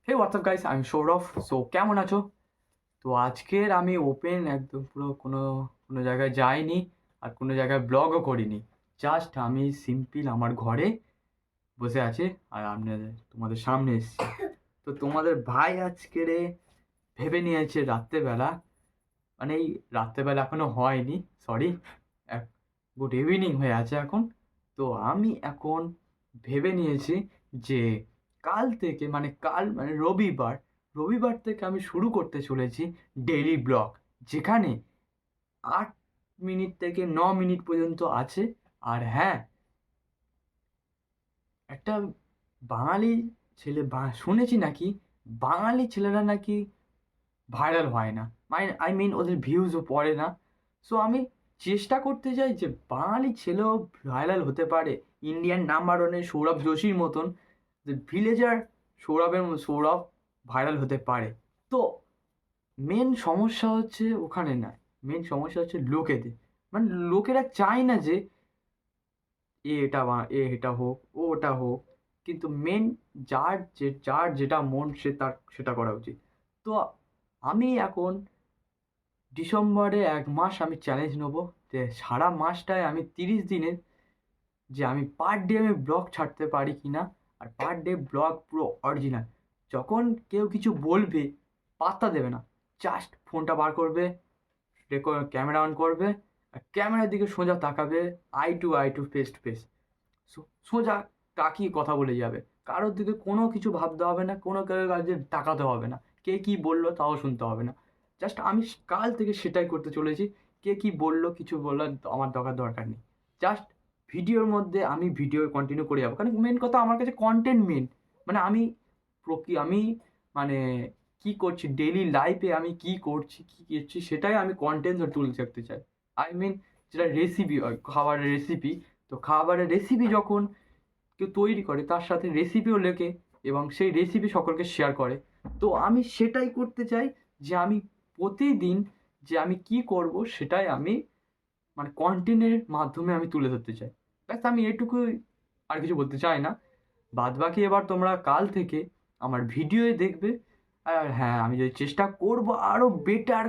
হে WhatsApp guys, আমি Sourav. So কেমন আছো? তো আজকের আমি ওপেন একদম পুরো কোনো কোনো জায়গায় যাইনি, আর কোনো জায়গায় ব্লগও করিনি। জাস্ট আমি সিম্পল আমার ঘরে বসে আছি, আর তোমাদের সামনে এসেছি। তো তোমাদের ভাই আজকের ভেবে নিয়েছে রাত্রেবেলা, মানে এই রাত্রেবেলা এখনো হয়নি, সরি, গুড ইভিনিং হয়ে আছে এখন। তো আমি এখন ভেবে নিয়েছি যে কাল থেকে, মানে কাল মানে রবিবার, রবিবার থেকে আমি শুরু করতে চলেছি ডেইলি ব্লগ, যেখানে 8 মিনিট থেকে 9 মিনিট পর্যন্ত আছে। আর হ্যাঁ, একটা বাঙালি ছেলে শুনেছি নাকি বাঙালি ছেলেরা নাকি ভাইরাল হয় না, মানে আই মিন ওদের ভিউজও পড়ে না। সো আমি চেষ্টা করতে চাই যে বাঙালি ছেলেও ভাইরাল হতে পারে, ইন্ডিয়ান নাম্বার ওয়ানের সৌরভ যোশীর মতন, যে ভিলেজার সৌরভ ভাইরাল হতে পারে। তো মেন সমস্যা হচ্ছে ওখানে না, মেন সমস্যা হচ্ছে লোকেদের। মানে লোকেরা চায় না যে এটা হোক, ও ওটা হোক, কিন্তু মেন যার যেটা মন সে তার সেটা করা উচিত। তো আমি এখন ডিসেম্বরে 1 মাস আমি চ্যালেঞ্জ নেবো, যে সারা মাসটায় আমি 30 দিনের যে আমি পার ডে আমি ব্লগ ছাড়তে পারি কি না। আর পার ডে ব্লগ পুরো অরিজিনাল। যখন কেউ কিছু বলবে পাত্তা দেবে না, জাস্ট ফোনটা বার করবে, ক্যামেরা অন করবে, আর ক্যামেরার দিকে সোজা তাকাবে, I to face to face, সোজা তাকিয়ে কথা বলে যাবে। কারোর দিকে কোনো কিছু ভাবতে হবে না, কোনো কারোর কাছে তাকাতে হবে না, কে কী বললো তাও শুনতে হবে না। জাস্ট আমি কাল থেকে সেটাই করতে চলেছি। কে কী বললো কিছু বললো আমার দরকার নেই। জাস্ট ভিডিওর মধ্যে আমি ভিডিও কন্টিনিউ করে যাবো, কারণ মেন কথা আমার কাছে কন্টেন্ট মেন। মানে আমি মানে কি করছি ডেইলি লাইফে, আমি কি করছি কি করছি সেটাই আমি কন্টেন্ট তুলে থাকতে চাই। আই মিন, যেটা রেসিপি হয়, খাবারের রেসিপি। তো খাবারের রেসিপি যখন কেউ তৈরি করে তার সাথে রেসিপিও লেখে, এবং সেই রেসিপি সকলকে শেয়ার করে। তো আমি সেটাই করতে চাই, যে আমি প্রতিদিন যে আমি কি করব সেটাই আমি মানে কন্টেন্টের মাধ্যমে আমি তুলে ধরতে চাই। ব্যাস আমি এটুকুই, আর কিছু বলতে চাই না। বাদবাকি এবার তোমরা কাল থেকে আমার ভিডিওই দেখবে। আর হ্যাঁ, আমি যদি চেষ্টা করব আরও বেটার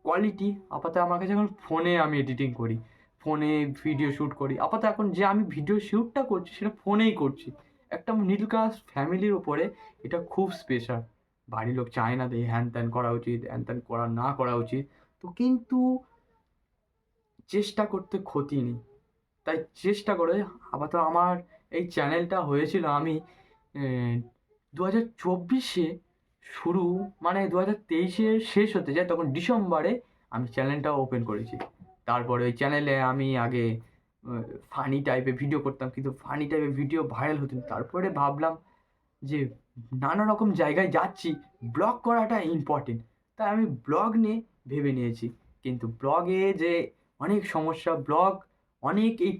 কোয়ালিটি। আপাতত আমার কাছে এখন ফোনে আমি এডিটিং করি, ফোনে ভিডিও শ্যুট করি। আপাতত এখন যে আমি ভিডিও শ্যুটটা করছি সেটা ফোনেই করছি। একটা মিডল ক্লাস ফ্যামিলির ওপরে এটা খুব স্পেশাল। বাড়ির লোক চায় না যে হ্যান ত্যান করা উচিত, হ্যান ত্যান না করা উচিত। তো কিন্তু চেষ্টা করতে ক্ষতি নেই, তাই চেষ্টা করে। আপাতত আমার এই চ্যানেলটা হয়েছিল, আমি 2024-এ শুরু, মানে 2023-এ শেষ হতে যায় তখন ডিসেম্বরে আমি চ্যানেলটা ওপেন করেছি। তারপরে ওই চ্যানেলে আমি আগে ফানি টাইপের ভিডিও করতাম, কিন্তু ফানি টাইপের ভিডিও ভাইরাল হতো না। তারপরে ভাবলাম যে নানা রকম জায়গায় যাচ্ছি, ব্লগ করাটা ইম্পর্টেন্ট। তাই আমি ব্লগ নিয়ে ভেবে নিয়েছি। কিন্তু ব্লগে যে অনেক সমস্যা, অনেক এই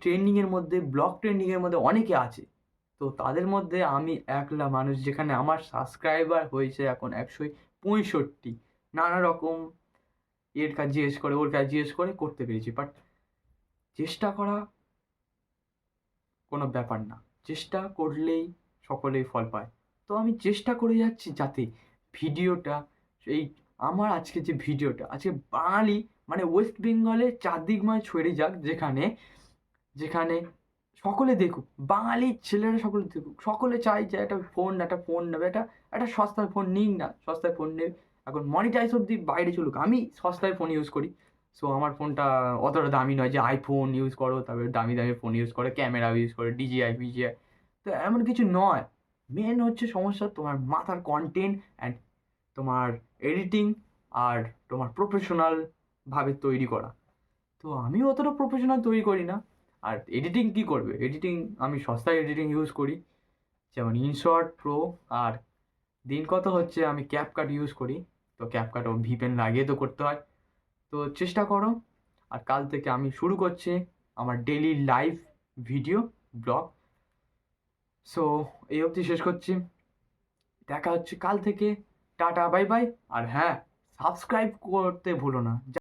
ব্লগ ট্রেন্ডিংয়ের মধ্যে অনেকে আছে। তো তাদের মধ্যে আমি একলা মানুষ, যেখানে আমার সাবস্ক্রাইবার হয়েছে এখন 165। নানা রকম এর কাজ জিজ্ঞেস করে, ওর কাজ জিজ্ঞেস করে করতে পেরেছি। বাট চেষ্টা করা কোনো ব্যাপার না, চেষ্টা করলেই সকলেই ফল পায়। তো আমি চেষ্টা করে যাচ্ছি যাতে ভিডিওটা, এই আমার আজকে যে ভিডিওটা আজকে বাঙালি, মানে ওয়েস্ট বেঙ্গলে চারদিক মানে ছড়িয়ে যাক, যেখানে যেখানে সকলে দেখুক, বাঙালি ছেলেরা সকলে দেখুক। সকলে চায় যে একটা ফোন নেবে, একটা সস্তার ফোন নিক না, সস্তায় ফোন নেবে। এখন মনিটাইজ অব্দি বাইরে চলুক, আমি সস্তায় ফোন ইউজ করি। সো আমার ফোনটা অতটা দামি নয় যে আইফোন ইউজ করো, তারপরে দামি দামি ফোন ইউজ করে, ক্যামেরা ইউজ করে, ডিজিআই। তো এমন কিছু নয়। মেন হচ্ছে সমস্যা তোমার মাথার কন্টেন্ট অ্যান্ড তোমার এডিটিং, আর তোমার প্রফেশনাল ভাবে তৈরি করা। তো আমিও অতটা প্রফেশনাল তৈরি করি না। আর এডিটিং কি করবে, এডিটিং আমি সস্তায় এডিটিং ইউজ করি, যেমন ইনশর্ট প্রো। আর দিন কত হচ্ছে আমি ক্যাপকাট ইউজ করি। তো ক্যাপকাটও ভিপেন লাগিয়ে তো করতে হয়। তো চেষ্টা করো। আর কাল থেকে আমি শুরু করছি আমার daily live video blog. So এই অবধি শেষ করছি, দেখা হচ্ছে কাল থেকে। Tata, bye bye. আর হ্যাঁ, সাবস্ক্রাইব করতে ভুলো না।